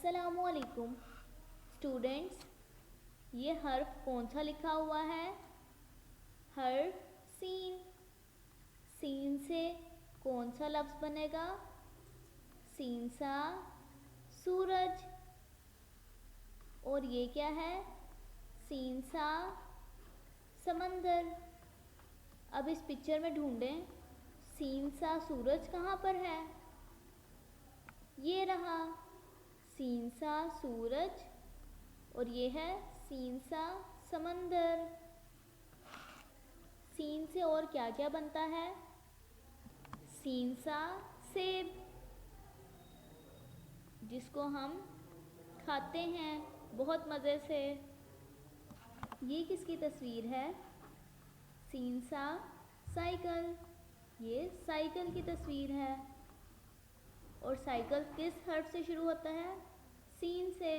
अस्सलामुअलैकुम स्टूडेंट्स, ये हर्फ कौन सा लिखा हुआ है? हर्फ सीन। सीन से कौन सा लफ्ज़ बनेगा? सीन सा सूरज। और ये क्या है? सीन सा समंदर। अब इस पिक्चर में ढूंढें सीन सा सूरज कहाँ पर है। ये रहा सीन सा सूरज और ये है सीन सा समंदर। सीन से और क्या क्या बनता है? सीन सा सेब, जिसको हम खाते हैं बहुत मज़े से। ये किसकी तस्वीर है? सीन सा साइकिल, ये साइकिल की तस्वीर है। और साइकिल किस हर्फ से शुरू होता है? सीन से।